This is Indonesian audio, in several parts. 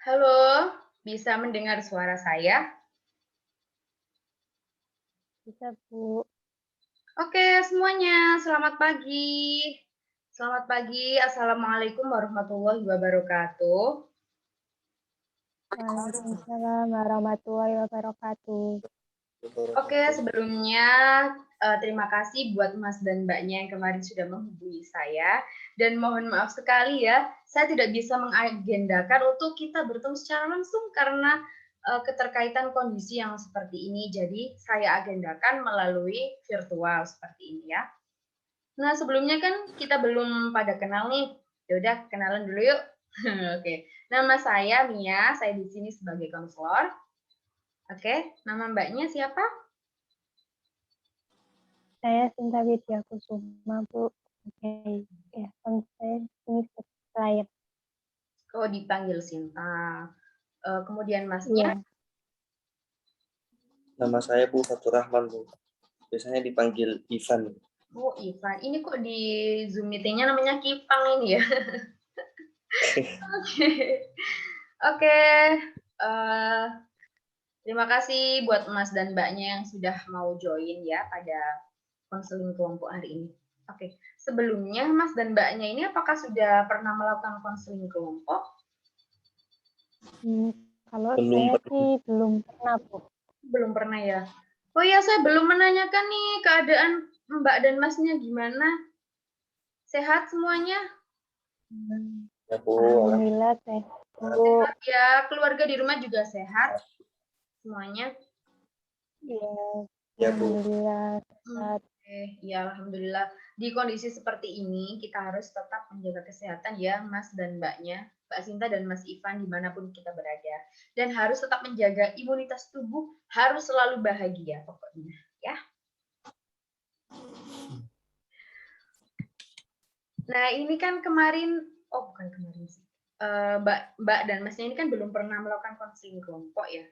Halo, bisa mendengar suara saya? Bisa, Bu. Oke, semuanya, selamat pagi. Selamat pagi, Assalamualaikum warahmatullahi wabarakatuh. Waalaikumsalam warahmatullahi wabarakatuh. Oke, sebelumnya terima kasih buat Mas dan Mbaknya yang kemarin sudah menghubungi saya. Dan mohon maaf sekali ya, saya tidak bisa mengagendakan untuk kita bertemu secara langsung karena keterkaitan kondisi yang seperti ini. Jadi saya agendakan melalui virtual seperti ini ya. Nah, sebelumnya kan kita belum pada kenal nih. Ya udah, kenalan dulu yuk. Oke. Nama saya Mia, saya di sini sebagai konselor. Oke, nama Mbaknya siapa? Saya Sinta Widya Kusuma, Bu. Oke, ya, saya ini klien. Oh, dipanggil Sinta. Kemudian Masnya? Iya, Nama saya Bu Fatur Rahman, Bu. Biasanya dipanggil Ivan. Oh, Ivan. Ini kok di Zoom meeting-nya namanya Kipang ini ya? Oke. Oke. eh, Terima kasih buat Mas dan Mbaknya yang sudah mau join ya pada konseling kelompok hari ini. Oke, sebelumnya Mas dan Mbaknya ini apakah sudah pernah melakukan konseling kelompok? kalau Belum saya pernah. sih belum pernah, Bu. Belum pernah ya? Oh ya, saya belum menanyakan nih keadaan Mbak dan Masnya gimana? Sehat semuanya? Ya, Bu. Alhamdulillah sehat, Bu. Sehat ya, keluarga di rumah juga sehat semuanya? Iya, Ya, Bu. alhamdulillah sehat. Oke, ya alhamdulillah. Di kondisi seperti ini kita harus tetap menjaga kesehatan ya Mas dan Mbaknya, Mbak Sinta dan Mas Ivan dimanapun kita berada. Dan harus tetap menjaga imunitas tubuh, harus selalu bahagia pokoknya ya. Nah ini kan kemarin, oh bukan kemarin sih, Mbak dan Masnya ini kan belum pernah melakukan konseling kelompok ya.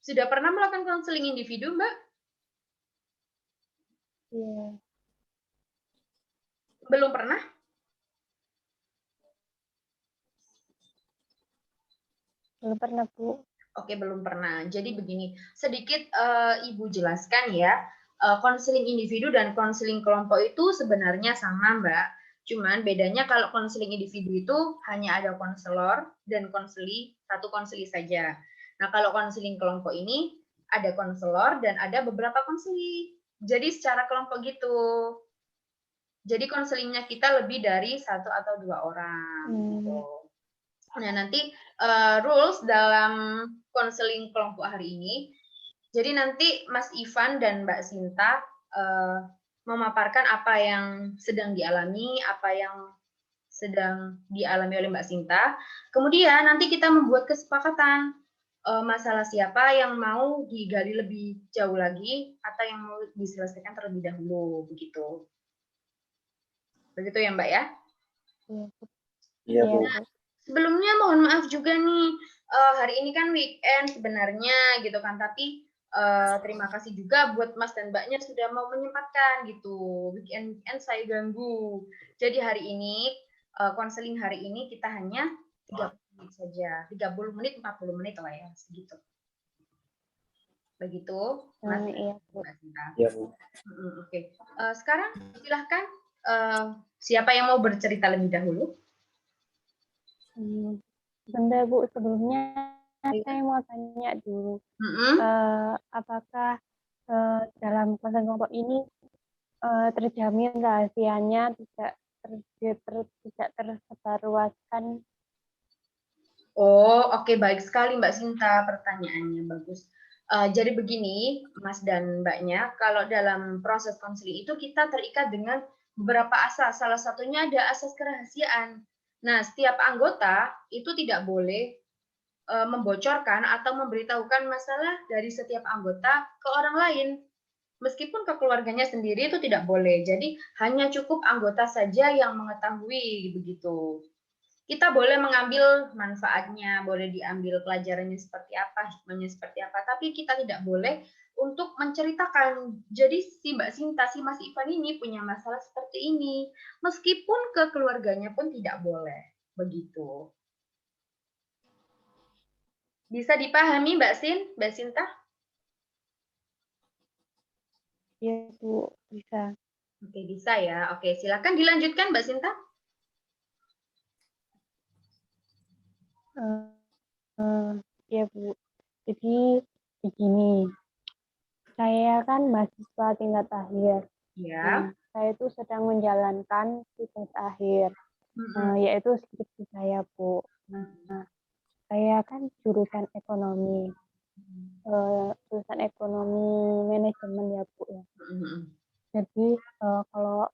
Sudah pernah melakukan konseling individu Mbak? Iya, Belum pernah? belum pernah, Bu. Oke, belum pernah. Jadi begini, sedikit Ibu jelaskan ya, konseling individu dan konseling kelompok itu sebenarnya sama, Mbak. Cuman bedanya kalau konseling individu itu hanya ada konselor dan konseli, satu konseli saja. Nah, kalau konseling kelompok ini ada konselor dan ada beberapa konseli. Jadi secara kelompok gitu. Jadi konselingnya kita lebih dari satu atau dua orang gitu. Nah, nanti rules dalam konseling kelompok hari ini. Jadi nanti Mas Ivan dan Mbak Sinta memaparkan apa yang sedang dialami, apa yang sedang dialami oleh Mbak Sinta. Kemudian nanti kita membuat kesepakatan masalah siapa yang mau digali lebih jauh lagi atau yang mau diselesaikan terlebih dahulu begitu. Begitu ya, Mbak ya? Iya, Bu. Iya, Iya, Bu. Bu. Sebelumnya mohon maaf juga nih, hari ini kan weekend sebenarnya gitu kan, tapi terima kasih juga buat Mas dan Mbaknya sudah mau menyempatkan gitu. Weekend saya ganggu. Jadi hari ini konseling hari ini kita hanya 30 menit saja. 30 menit, 40 menit lah ya, segitu. Begitu, Mas dan Iya, Bu. Mbak Sinta. Iya, Bu. Oke. Sekarang silahkan siapa yang mau bercerita lebih dahulu? Sebentar, Bu, sebelumnya saya mau tanya dulu, apakah dalam konten kelompok ini terjamin rahasianya tidak tersebarluaskan? Oh, oke, baik sekali Mbak Sinta, pertanyaannya bagus. Jadi begini, Mas dan Mbaknya, kalau dalam proses konseling itu kita terikat dengan beberapa asas. Salah satunya ada asas kerahasiaan. Nah, setiap anggota itu tidak boleh membocorkan atau memberitahukan masalah dari setiap anggota ke orang lain. Meskipun ke keluarganya sendiri itu tidak boleh. Jadi hanya cukup anggota saja yang mengetahui begitu. Kita boleh mengambil manfaatnya, boleh diambil pelajarannya seperti apa, hikmahnya seperti apa, tapi kita tidak boleh untuk menceritakan. Jadi si Mbak Sinta, si Mas Ivan ini punya masalah seperti ini, meskipun ke keluarganya pun tidak boleh, begitu. Bisa dipahami Mbak Mbak Sinta? Iya, Bu, bisa. Oke, bisa ya. Oke, silakan dilanjutkan Mbak Sinta. Eh, eh, ya, Bu. Jadi begini, saya kan mahasiswa tingkat akhir. Nah, Ya. saya itu sedang menjalankan tugas akhir, Mm-mm. yaitu skripsi saya, Bu. Nah, saya kan jurusan ekonomi, jurusan ekonomi manajemen ya, Bu ya. Mm-mm. Jadi kalau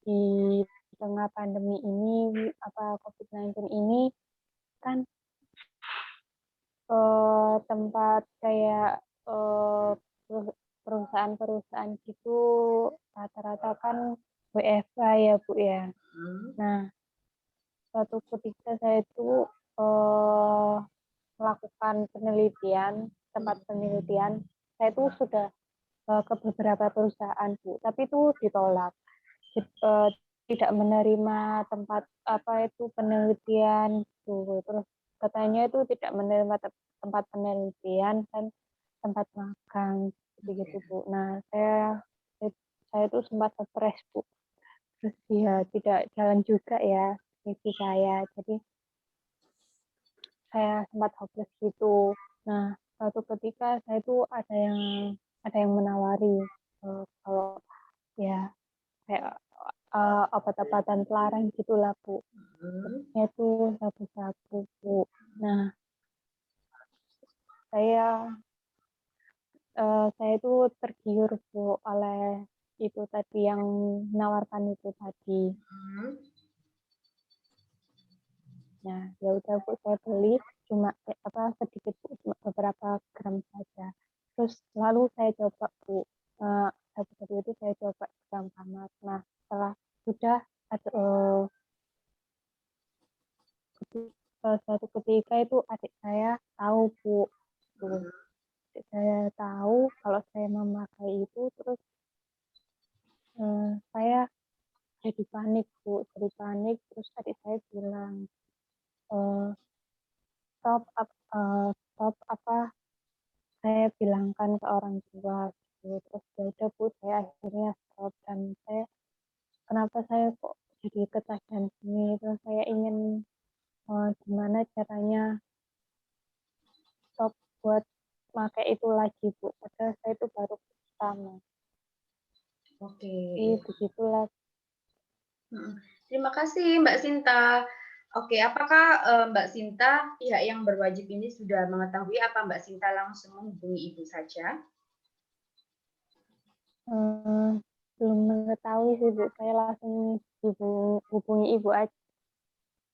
di tengah pandemi ini, COVID-19 ini kan tempat kayak perusahaan-perusahaan gitu rata-rata kan WFH ya Bu ya. Mm. Nah, suatu ketika saya itu eh, melakukan penelitian, tempat penelitian, saya itu sudah ke beberapa perusahaan Bu, tapi itu ditolak. Eh, Tidak menerima tempat apa itu penelitian gitu. Terus katanya itu tidak menerima tempat penelitian dan tempat magang begitu Bu. Nah, saya itu sempat stres Bu. Terus ya tidak jalan juga ya mimpi saya. Jadi saya sempat hopeless gitu. Nah, suatu ketika saya itu ada yang menawari kalau ya kayak obat-obatan pelarang gitulah Bu. Mm. Itu sabu-sabu Bu. Nah, saya saya itu tergiur Bu oleh itu tadi yang menawarkan itu tadi. Mm. Nah, ya udah Bu, saya beli cuma sedikit Bu, cuma beberapa gram saja. Terus lalu saya coba Bu, sabu-sabu itu saya coba di dalam kamar. Nah, setelah sudah ada suatu ketika itu adik saya tahu Bu, tuh adik saya tahu kalau saya memakai itu, terus saya jadi panik Bu, jadi panik. Terus adik saya bilang, eh, stop stop saya bilangkan ke orang tua gitu. Terus ya udah Bu, saya akhirnya stop. Dan saya kenapa saya kok jadi ketagihan gini, terus saya ingin gimana caranya stop buat pakai itu lagi Bu, padahal saya itu baru pertama. Oke, Jadi iya. begitulah. Mm. Terima kasih Mbak Sinta. Oke, apakah Mbak Sinta pihak yang berwajib ini sudah mengetahui apa Mbak Sinta langsung menghubungi ibu saja? eh, Belum mengetahui sih Bu, saya langsung hubungi ibu aja.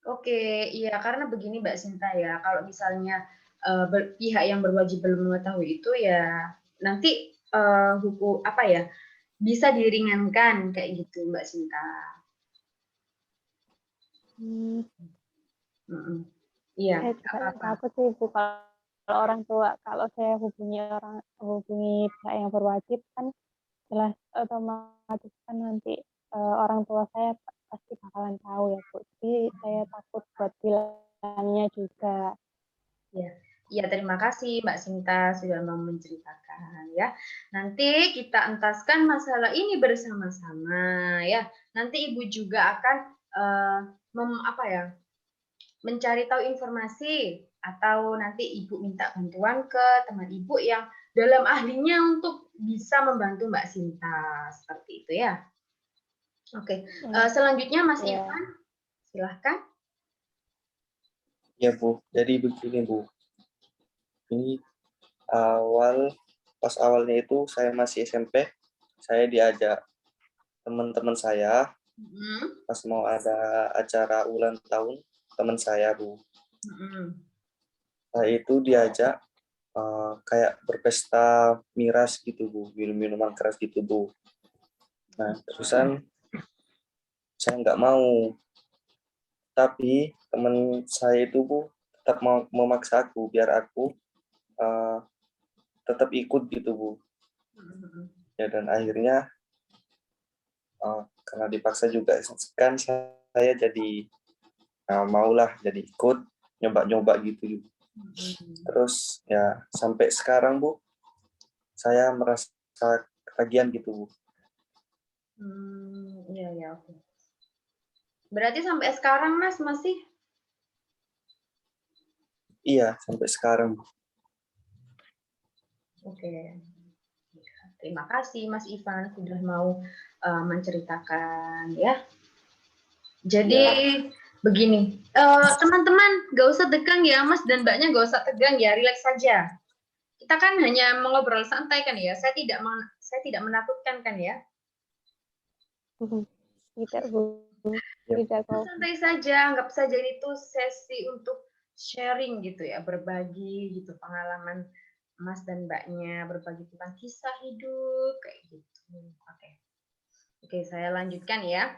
Oke, iya karena begini Mbak Sinta ya, kalau misalnya pihak yang berwajib belum mengetahui itu ya nanti hukum apa ya bisa diringankan kayak gitu Mbak Sinta. Hmm, Mm-mm. Iya, saya nggak juga apa-apa. takut sih Bu, kalau orang tua, kalau saya hubungi pihak yang berwajib kan jelas otomatis kan nanti orang tua saya pasti bakalan tahu ya Bu. Jadi saya takut buat bilangnya juga. Ya, ya terima kasih Mbak Sinta sudah mau menceritakan ya. Nanti kita entaskan masalah ini bersama-sama ya. Nanti Ibu juga akan apa ya mencari tahu informasi atau nanti Ibu minta bantuan ke teman Ibu yang dalam ahlinya untuk bisa membantu Mbak Sinta seperti itu ya. Oke, selanjutnya Mas Ya, Ivan, silahkan. Ya Bu, jadi begini Bu, ini pas awalnya itu saya masih SMP, saya diajak teman-teman saya Mm-mm. pas mau ada acara ulang tahun teman saya Bu. Mm-mm. Saya itu diajak kayak berpesta miras gitu Bu, minum-minuman keras gitu Bu. Nah, terusan saya nggak mau, tapi teman saya itu Bu tetap mau memaksa aku biar aku uh, tetap ikut gitu Bu. Mm-mm. Ya dan akhirnya karena dipaksa juga kan saya jadi maulah jadi ikut nyoba-nyoba gitu. Terus ya sampai sekarang Bu, saya merasa ketagihan gitu Bu. Iya ya, oke. Berarti sampai sekarang Mas masih? Iya, sampai sekarang Bu. Oke. Terima kasih Mas Ivan sudah mau menceritakan ya. Jadi begini, teman-teman gak usah tegang ya Mas dan Mbaknya, gak usah tegang ya, rileks saja. Kita kan hanya mengobrol santai kan ya. Saya tidak menakutkan kan ya. Tidak, Bu. Ya. Tidak kok. Santai saja, anggap saja ini tuh sesi untuk sharing gitu ya, berbagi gitu pengalaman Mas dan Mbaknya, berbagi tentang kisah hidup kayak gitu. Oke, saya lanjutkan ya.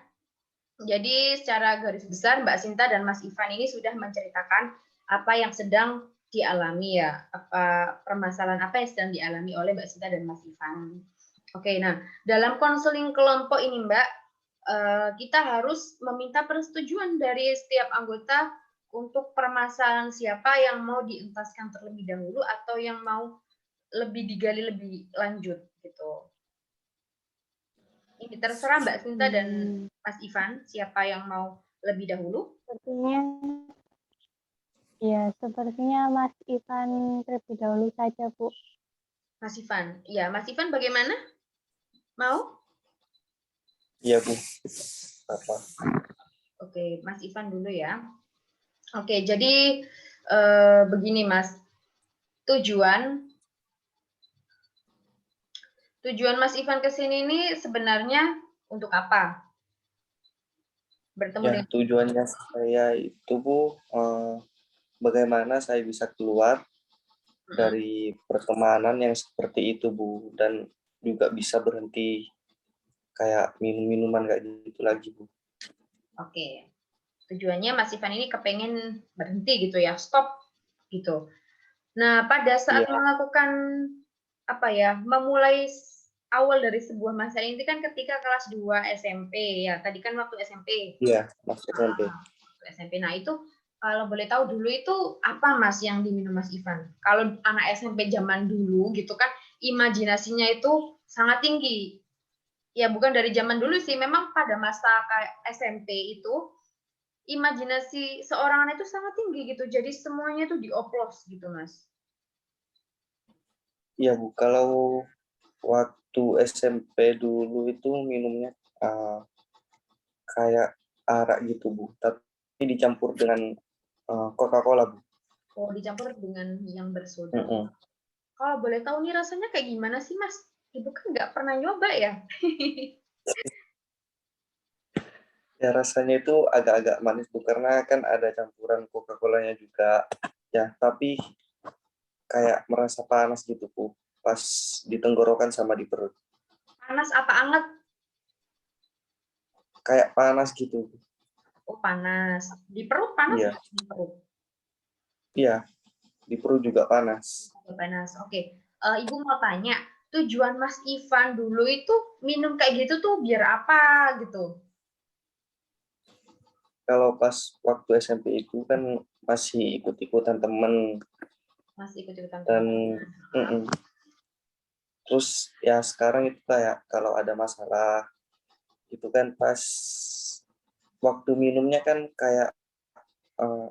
Jadi secara garis besar Mbak Sinta dan Mas Ivan ini sudah menceritakan apa yang sedang dialami ya, permasalahan apa yang sedang dialami oleh Mbak Sinta dan Mas Ivan. Oke, nah dalam konseling kelompok ini Mbak, kita harus meminta persetujuan dari setiap anggota untuk permasalahan siapa yang mau dientaskan terlebih dahulu atau yang mau lebih digali lebih lanjut gitu. Ini terserah Mbak Sinta dan Mas Ivan, siapa yang mau lebih dahulu? Sepertinya Mas Ivan terlebih dahulu saja, Bu. Mas Ivan. Ya, Mas Ivan bagaimana? Mau? Iya Bu. Apa? Oke, Mas Ivan dulu ya. Oke, jadi begini Mas. Tujuan Mas Ivan ke sini ini sebenarnya untuk apa? Bertemu Ya, dengan tujuannya saya itu Bu, bagaimana saya bisa keluar dari pertemanan yang seperti itu Bu, dan juga bisa berhenti kayak minum-minuman kayak gitu lagi Bu. Oke. Tujuannya Mas Ivan ini kepengen berhenti gitu ya, stop gitu. Nah, pada saat Iya, melakukan apa ya, memulai awal dari sebuah masalah ini kan ketika kelas 2 SMP ya. Tadi kan waktu SMP. iya, Mas SMP. SMP. Nah, itu kalau boleh tahu dulu itu apa Mas yang diminum Mas Ivan? Kalau anak SMP zaman dulu gitu kan imajinasinya itu sangat tinggi. Ya bukan dari zaman dulu sih, memang pada masa SMP itu imajinasi seorang anak itu sangat tinggi gitu. Jadi semuanya itu dioplos gitu, Mas. Iya Bu, kalau waktu SMP dulu itu minumnya kayak arak gitu Bu, tapi dicampur dengan Coca-Cola Bu. Oh, dicampur dengan yang bersoda. Mm-mm. Kalau boleh tahu nih rasanya kayak gimana sih, Mas? Ibu kan nggak pernah nyoba ya? Ya rasanya itu agak-agak manis Bu, karena kan ada campuran Coca-Colanya juga. Ya, tapi kayak merasa panas gitu Bu, pas di tenggorokan sama di perut. Panas apa anget? Kayak panas gitu. Oh, panas. Di perut panas Iya, nggak? Di perut. iya, di perut juga panas. Panas. Oke. Ibu mau tanya, tujuan Mas Ivan dulu itu minum kayak gitu tuh biar apa gitu? Kalau pas waktu SMP itu kan masih ikut-ikutan temen, Mas ikut-ikutan dan teman. terus ya sekarang itu kayak kalau ada masalah itu kan pas waktu minumnya kan kayak eh,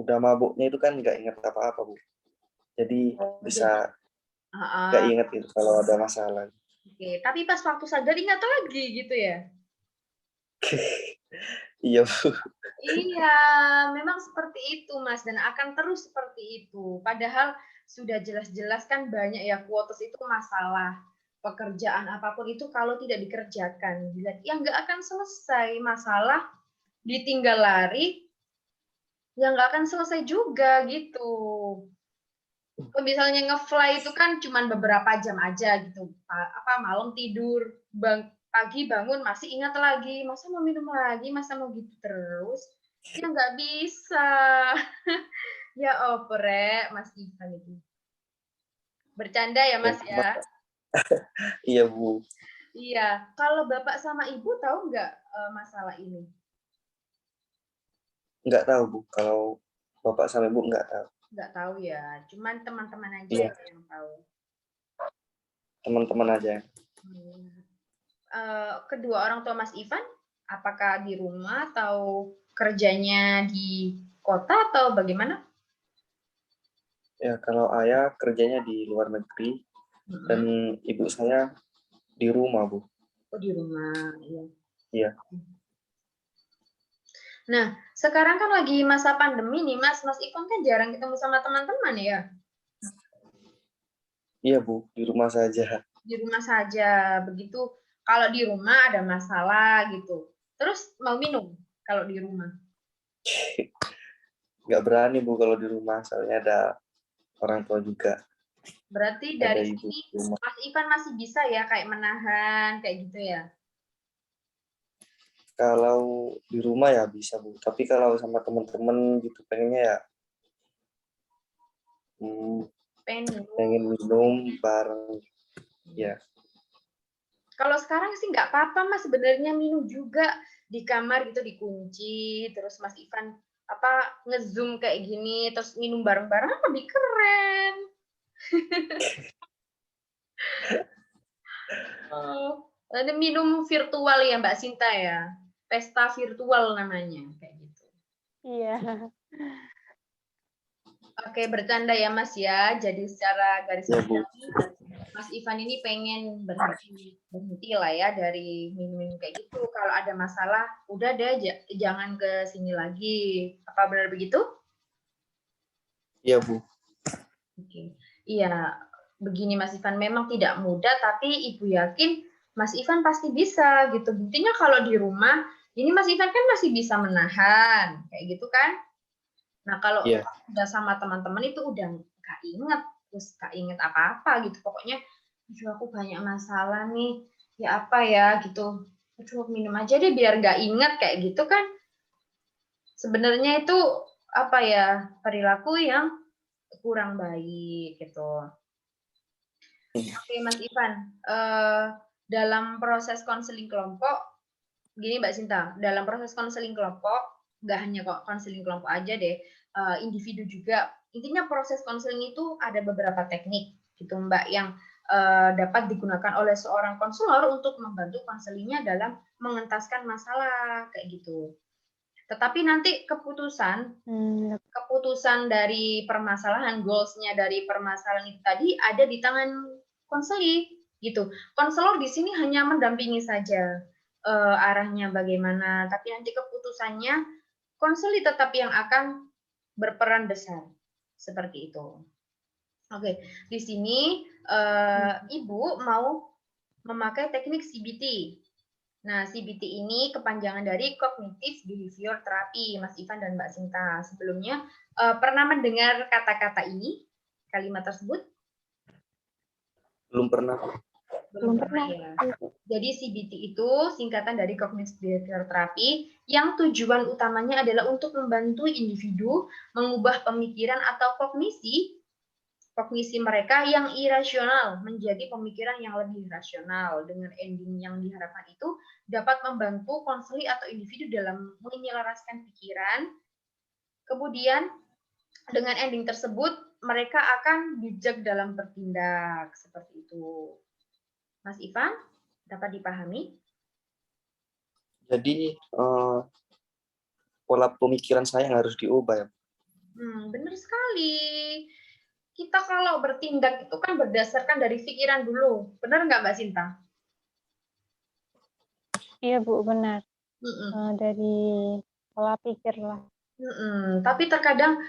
udah mabuknya itu kan nggak inget apa-apa Bu, jadi Oh, jadi, bisa nggak inget itu kalau ada masalah. oke. Tapi pas waktu sadar ingat lagi gitu ya? Iya Bu. Iya, memang seperti itu Mas dan akan terus seperti itu. Padahal sudah jelas-jelas kan banyak ya quotes itu masalah pekerjaan apapun itu kalau tidak dikerjakan, ya nggak akan selesai masalah ditinggal lari, ya nggak akan selesai juga gitu. Kalau misalnya nge-fly itu kan cuma beberapa jam aja gitu. Apa malam tidur, pagi bangun masih ingat lagi, masa mau minum lagi, masa mau gitu terus? Ya nggak bisa. Ya oprek Mas Ivan itu. Bercanda ya Mas ya? Iya Bu, Iya. Kalau Bapak sama Ibu tahu nggak masalah ini? nggak tahu Bu, kalau Bapak sama Ibu nggak tahu. nggak tahu ya. Cuman teman-teman aja Iya, ya yang tahu. teman-teman aja. Kedua orang tua Mas Ivan, apakah di rumah atau kerjanya di kota atau bagaimana? Ya, kalau ayah kerjanya di luar negeri dan ibu saya di rumah, Bu. Oh, di rumah. Iya. Iya. Nah, sekarang kan lagi masa pandemi nih, Mas. Mas Ivan kan jarang ketemu sama teman-teman ya. Iya, Bu, di rumah saja. Di rumah saja. Begitu kalau di rumah ada masalah gitu. Terus mau minum kalau di rumah. Nggak berani, Bu, kalau di rumah. Soalnya ada orang tua juga. Berarti Ada dari ibu sini di rumah. Mas Ivan masih bisa ya kayak menahan kayak gitu ya. Kalau di rumah ya bisa, Bu. Tapi kalau sama teman-teman gitu pengennya ya Pengen pengen minum. minum bareng. Ya, Kalau sekarang sih nggak apa-apa Mas, sebenarnya minum juga di kamar gitu dikunci, terus Mas Ivan apa ngezoom kayak gini, terus minum bareng-bareng lebih keren. Oh, ada minum virtual ya Mbak Sinta ya, pesta virtual namanya kayak gitu. Iya. Oke, bercanda ya Mas ya. Jadi secara garis ya, besar Bu. Mas Ivan ini pengen berhenti lah ya dari minum-minum kayak gitu. Kalau ada masalah, udah deh jangan ke sini lagi. Apa benar begitu? Iya, Bu. Oke. Iya, begini Mas Ivan, memang tidak mudah, tapi Ibu yakin Mas Ivan pasti bisa gitu. Buktinya kalau di rumah, ini Mas Ivan kan masih bisa menahan, kayak gitu kan? Nah, kalau Iya. udah sama teman-teman itu udah nggak inget, terus nggak inget apa-apa gitu. Pokoknya, aduh aku banyak masalah nih, ya apa ya gitu. Aduh minum aja deh biar nggak inget kayak gitu kan. Sebenarnya itu apa ya, perilaku yang kurang baik gitu. Oke Mas Ivan, dalam proses konseling kelompok, gini Mbak Sinta, dalam proses konseling kelompok, nggak hanya kok konseling kelompok aja deh, individu juga. Intinya proses konseling itu ada beberapa teknik gitu Mbak yang dapat digunakan oleh seorang konselor untuk membantu konselingnya dalam mengentaskan masalah kayak gitu. Tetapi nanti keputusan dari permasalahan, goals-nya dari permasalahan itu tadi ada di tangan konseling gitu. Konselor di sini hanya mendampingi saja arahnya bagaimana, tapi nanti keputusannya konseling tetap yang akan berperan besar seperti itu. Oke, di sini Ibu mau memakai teknik CBT. Nah, CBT ini kepanjangan dari Cognitive Behavior Therapy, Mas Ivan dan Mbak Sinta. Sebelumnya, pernah mendengar kata-kata ini, kalimat tersebut? Belum pernah. Belum pernah ya. Jadi CBT itu singkatan dari Cognitive Behavior Therapy yang tujuan utamanya adalah untuk membantu individu mengubah pemikiran atau kognisi mereka yang irasional menjadi pemikiran yang lebih rasional. Dengan ending yang diharapkan itu dapat membantu konseli atau individu dalam menyelaraskan pikiran. Kemudian dengan ending tersebut mereka akan bijak dalam bertindak seperti itu. Mas Ivan, dapat dipahami? Jadi pola pemikiran saya yang harus diubah ya. Benar sekali. Kita kalau bertindak itu kan berdasarkan dari pikiran dulu. Benar nggak Mbak Sinta? Iya Bu, benar. Dari pola pikir lah. Tapi terkadang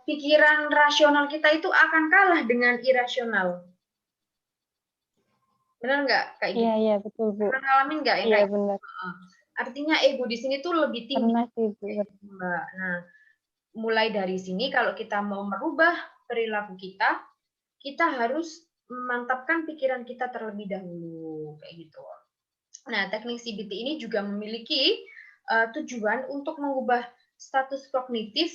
pikiran rasional kita itu akan kalah dengan irasional. Benar nggak kayak gitu? Iya, iya betul Bu. Pernah ngalamin nggak yang Iya kayak benar. artinya ego di sini tuh lebih tinggi. Pernah sih Bu. Mbak. Nah, mulai dari sini kalau kita mau merubah perilaku kita, kita harus memantapkan pikiran kita terlebih dahulu kayak gitu. Nah, teknik CBT ini juga memiliki tujuan untuk mengubah status kognitif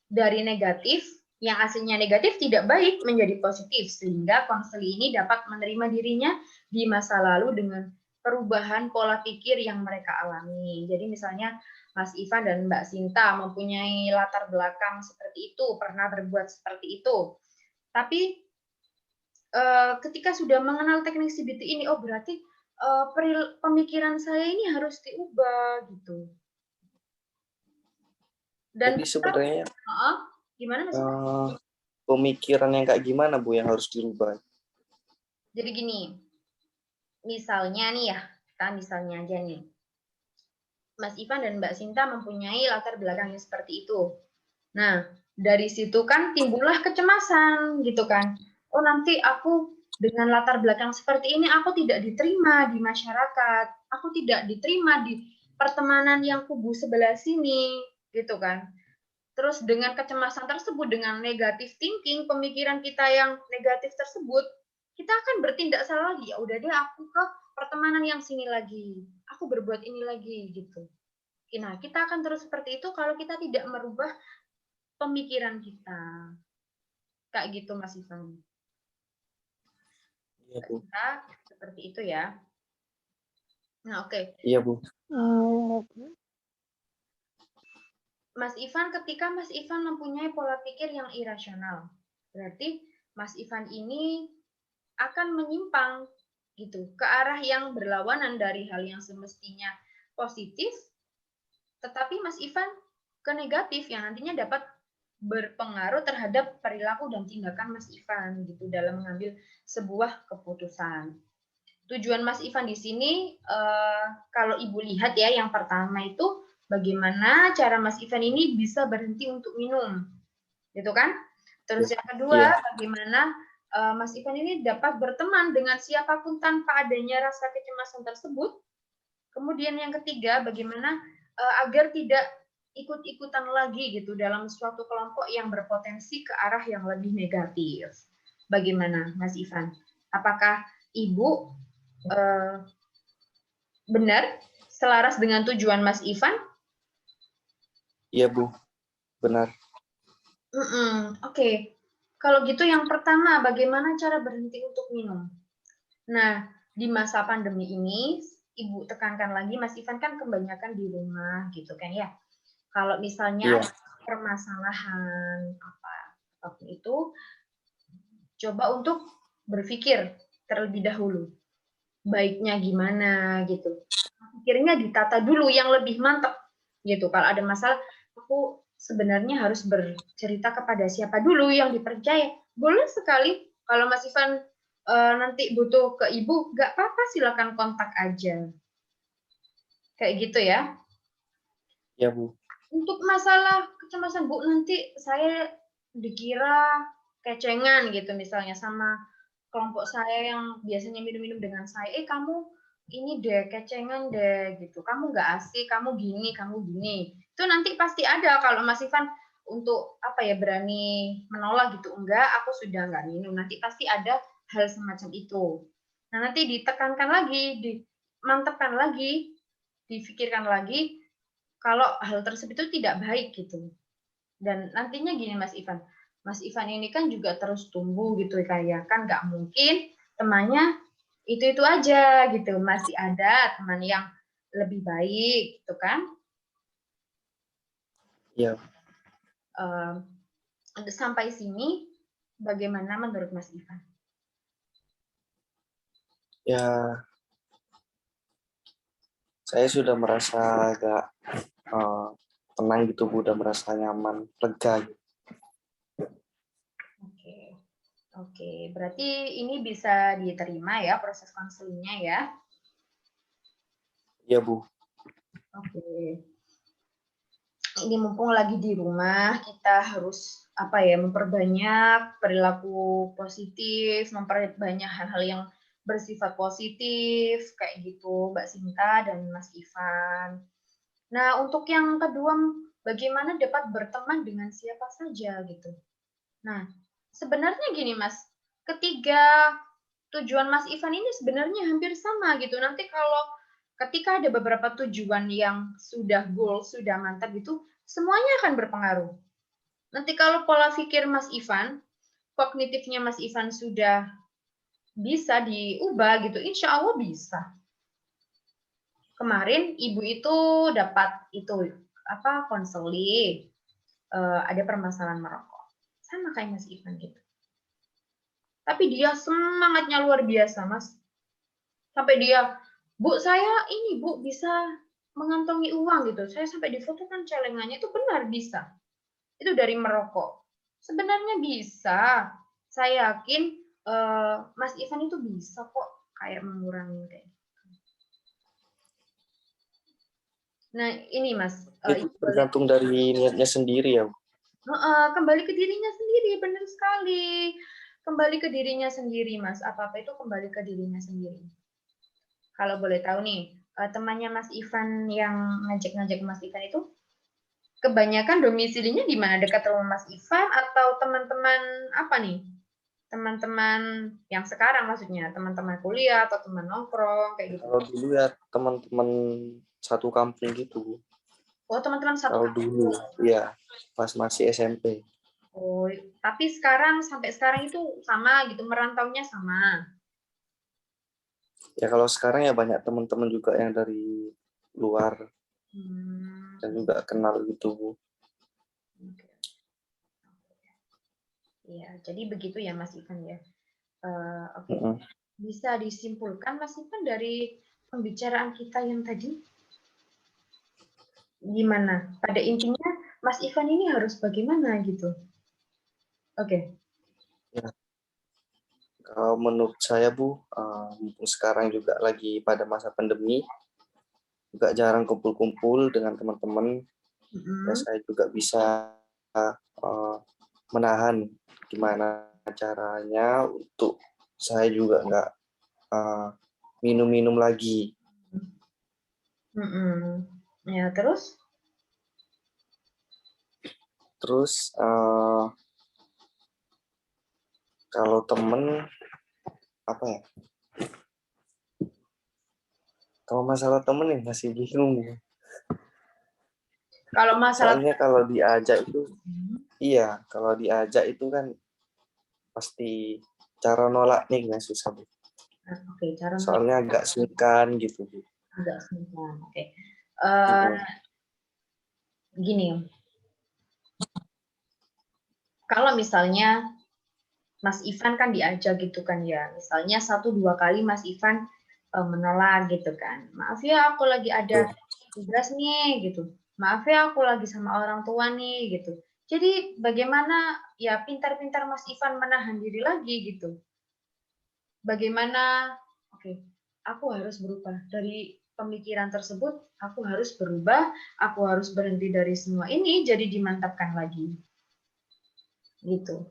dari negatif yang aslinya negatif tidak baik menjadi positif sehingga konseli ini dapat menerima dirinya di masa lalu dengan perubahan pola pikir yang mereka alami. Jadi misalnya Mas Ivan dan Mbak Sinta mempunyai latar belakang seperti itu, pernah berbuat seperti itu. Tapi ketika sudah mengenal teknik CBT ini, oh berarti pemikiran saya ini harus diubah gitu. Dan Jadi sebenarnya gimana Mas Ivan? pemikiran yang kayak gimana Bu yang harus dirubah? Jadi gini, misalnya nih ya, kita misalnya aja nih, Mas Ivan dan Mbak Sinta mempunyai latar belakang yang seperti itu. Nah, dari situ kan timbullah kecemasan gitu kan. Oh nanti aku dengan latar belakang seperti ini aku tidak diterima di masyarakat, aku tidak diterima di pertemanan yang kubu sebelah sini gitu kan. Terus dengan kecemasan tersebut, dengan negatif thinking, pemikiran kita yang negatif tersebut, kita akan bertindak salah lagi. Ya udah deh, aku ke pertemanan yang sini lagi, aku berbuat ini lagi gitu. Nah, kita akan terus seperti itu kalau kita tidak merubah pemikiran kita. Kayak gitu, Mas Ivan. Iya Bu. Kita seperti itu ya. Nah, oke. Iya Bu. Mas Ivan, ketika Mas Ivan mempunyai pola pikir yang irasional, berarti Mas Ivan ini akan menyimpang gitu ke arah yang berlawanan dari hal yang semestinya positif, tetapi Mas Ivan ke negatif yang nantinya dapat berpengaruh terhadap perilaku dan tindakan Mas Ivan gitu dalam mengambil sebuah keputusan. Tujuan Mas Ivan di sini kalau Ibu lihat ya, yang pertama itu bagaimana cara Mas Ivan ini bisa berhenti untuk minum, gitu kan? Terus yang kedua, bagaimana Mas Ivan ini dapat berteman dengan siapapun tanpa adanya rasa kecemasan tersebut. Kemudian yang ketiga, bagaimana agar tidak ikut-ikutan lagi gitu dalam suatu kelompok yang berpotensi ke arah yang lebih negatif. Bagaimana, Mas Ivan? Apakah Ibu benar selaras dengan tujuan Mas Ivan? Iya Bu, benar. Oke. Kalau gitu yang pertama, bagaimana cara berhenti untuk minum? Nah, di masa pandemi ini, Ibu tekankan lagi, Mas Ivan kan kebanyakan di rumah gitu kan ya. Kalau misalnya ada permasalahan apapun itu, coba untuk berpikir terlebih dahulu. Baiknya gimana gitu. Pikirnya ditata dulu yang lebih mantap gitu. Kalau ada masalah, aku sebenarnya harus bercerita kepada siapa dulu yang dipercaya. Boleh sekali kalau Mas Ivan nanti butuh ke Ibu, nggak apa-apa, silakan kontak aja. Kayak gitu ya. Ya Bu. Untuk masalah kecemasan Bu, nanti saya dikira kecengan gitu misalnya sama kelompok saya yang biasanya minum-minum dengan saya, kamu ini deh kecengan deh gitu, kamu nggak asik, kamu gini. Itu nanti pasti ada kalau Mas Ivan untuk apa ya berani menolak gitu, enggak, aku sudah nggak minum, nanti pasti ada hal semacam itu. Nah nanti ditekankan lagi, dimantapkan lagi, difikirkan lagi kalau hal tersebut itu tidak baik gitu. Dan nantinya gini Mas Ivan ini kan juga terus tumbuh gitu kayak kan nggak mungkin temannya itu aja gitu, masih ada teman yang lebih baik gitu kan. Iya. Sampai sini bagaimana menurut Mas Ivan? Ya, saya sudah merasa agak tenang gitu Bu, udah merasa nyaman, lega gitu. Oke, berarti ini bisa diterima ya proses konselingnya ya. Iya Bu. Oke. Ini mumpung lagi di rumah, kita harus memperbanyak perilaku positif, memperbanyak hal-hal yang bersifat positif kayak gitu, Mbak Sinta dan Mas Ivan. Nah, untuk yang kedua, bagaimana dapat berteman dengan siapa saja gitu. Nah, sebenarnya gini Mas, ketiga tujuan Mas Ivan ini sebenarnya hampir sama gitu. Nanti kalau ketika ada beberapa tujuan yang sudah goal, sudah mantap gitu, semuanya akan berpengaruh. Nanti kalau pola pikir Mas Ivan, kognitifnya Mas Ivan sudah bisa diubah gitu, insya Allah bisa. kemarin ibu itu dapat itu apa konseling, ada permasalahan merokok, sama kayak Mas Ivan gitu. Tapi dia semangatnya luar biasa, Mas. Sampai dia, Bu, saya ini Bu bisa mengantongi uang gitu. Saya sampai difotokan celengannya, itu benar bisa. Itu dari merokok. Sebenarnya bisa. Saya yakin Mas Ivan itu bisa kok kayak mengurangi kayak. Nah, ini Mas, Itu Ibu boleh tergantung dari niatnya sendiri ya. kembali ke dirinya sendiri, benar sekali. Kembali ke dirinya sendiri, Mas. Apa-apa itu kembali ke dirinya sendiri. Kalau boleh tahu nih, temannya Mas Ivan yang ngajak-ngajak Mas Ivan itu kebanyakan domisilinya di mana? Dekat rumah Mas Ivan atau teman-teman apa nih? Teman-teman yang sekarang maksudnya, teman-teman kuliah atau teman nongkrong kayak gitu. Kalau dulu ya teman-teman satu kampung gitu. Oh, teman-teman satu Kalau kampung. dulu, ya pas masih SMP. Oh, tapi sekarang sampai sekarang itu sama gitu, merantaunya sama. Ya kalau sekarang ya banyak teman-teman juga yang dari luar dan juga kenal gitu, Bu. Oke. Ya, jadi begitu ya Mas Ivan ya. Oke. Bisa disimpulkan Mas Ivan dari pembicaraan kita yang tadi gimana? Pada intinya Mas Ivan ini harus bagaimana gitu. Oke. Ya, kalau menurut saya, Bu, mumpung sekarang juga lagi pada masa pandemi, juga jarang kumpul-kumpul dengan teman-teman, ya saya juga bisa menahan gimana caranya untuk saya juga nggak minum-minum lagi. Ya, terus? Terus kalau temen apa ya? Kalau masalah temen ya masih bingung. Kalau masalah Soalnya kalau diajak itu, iya, kalau diajak itu kan pasti cara nolaknya nggak susah, Bu. Oke, cara Soalnya agak sungkan gitu, Bu. agak sungkan. Oke. Gini, kalau misalnya Mas Ivan kan diajak gitu kan ya, misalnya 1-2 kali Mas Ivan menolak gitu kan. Maaf ya aku lagi ada tugas nih gitu. Maaf ya aku lagi sama orang tua nih gitu. Jadi bagaimana ya pintar-pintar Mas Ivan menahan diri lagi gitu. Bagaimana oke, aku harus berubah dari pemikiran tersebut, aku harus berubah, aku harus berhenti dari semua ini jadi dimantapkan lagi. Gitu.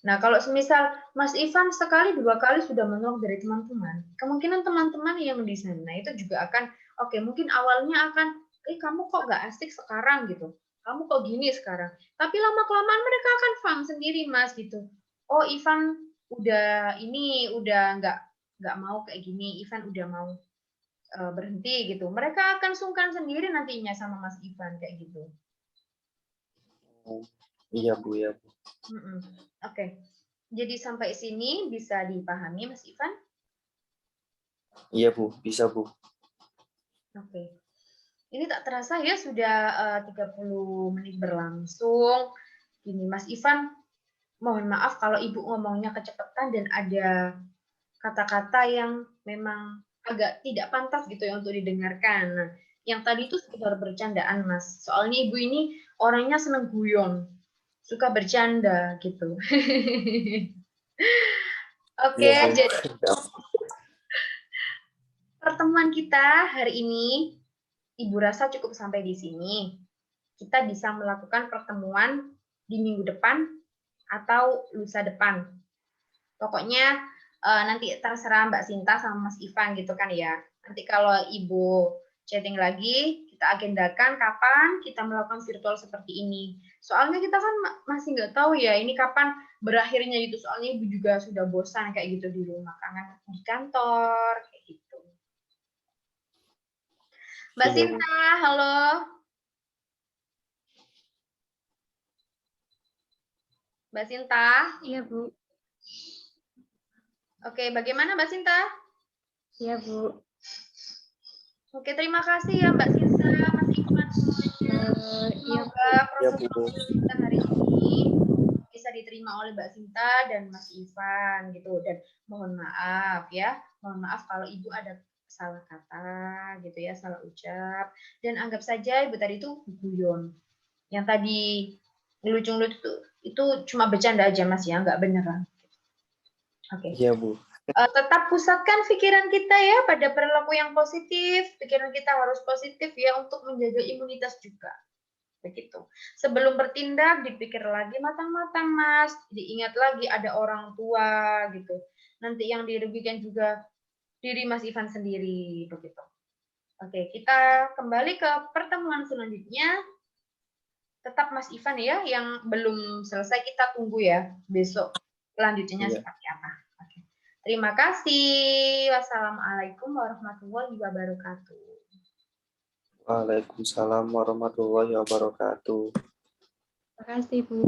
Nah, kalau semisal Mas Ivan sekali 2 kali sudah menolak dari teman-teman, kemungkinan teman-teman yang di sana itu juga akan, oke, mungkin awalnya akan, kamu kok nggak asik sekarang gitu, kamu kok gini sekarang. Tapi lama-kelamaan mereka akan paham sendiri, Mas, gitu. Oh, Ivan udah nggak mau kayak gini, Ivan udah mau berhenti gitu. Mereka akan sungkan sendiri nantinya sama Mas Ivan kayak gitu. Iya, Bu, ya, Bu. Oke. Jadi sampai sini bisa dipahami, Mas Ivan? Iya, Bu, bisa, Bu. Oke. Ini tak terasa ya sudah 30 menit berlangsung. Gini, Mas Ivan, mohon maaf kalau Ibu ngomongnya kecepatan dan ada kata-kata yang memang agak tidak pantas gitu ya untuk didengarkan. Nah, yang tadi itu sekedar bercandaan, Mas. Soalnya Ibu ini orangnya seneng guyon, suka bercanda gitu. Oke, Iya, Bu. jadi pertemuan kita hari ini, Ibu rasa cukup sampai di sini. Kita bisa melakukan pertemuan di minggu depan atau lusa depan. Pokoknya nanti terserah Mbak Sinta sama Mas Ivan gitu kan ya. Nanti kalau Ibu chatting lagi, kita agendakan kapan kita melakukan virtual seperti ini. Soalnya kita kan masih nggak tahu ya ini kapan berakhirnya gitu. Soalnya Ibu juga sudah bosan kayak gitu di rumah, kangen di kantor kayak gitu. Mbak Iya, Bu. Sinta, halo. Mbak Sinta. Iya, Bu. Oke, bagaimana Mbak Sinta? Iya, Bu. Oke, terima kasih ya Mbak Sinta, Mas Ivan semuanya. Iya, Semoga Ya, proses Bu. konseling kita hari ini bisa diterima oleh Mbak Sinta dan Mas Ivan gitu. Dan mohon maaf ya, mohon maaf kalau Ibu ada salah kata gitu ya, salah ucap. Dan anggap saja Ibu tadi itu guyon. Yang tadi ngelucu-ngelucu itu cuma bercanda aja Mas ya, nggak beneran. Oke. Iya, Bu. Tetap pusatkan pikiran kita ya pada perilaku yang positif. Pikiran kita harus positif ya untuk menjaga imunitas juga. Begitu. Sebelum bertindak dipikir lagi matang-matang Mas. Diingat lagi ada orang tua gitu. Nanti yang dirugikan juga diri Mas Ivan sendiri begitu. Oke, kita kembali ke pertemuan selanjutnya. Tetap Mas Ivan ya yang belum selesai, kita tunggu ya besok lanjutnya Iya. seperti apa. Oke. Terima kasih. Wassalamualaikum warahmatullahi wabarakatuh. Waalaikumsalam warahmatullahi wabarakatuh. terima kasih Bu.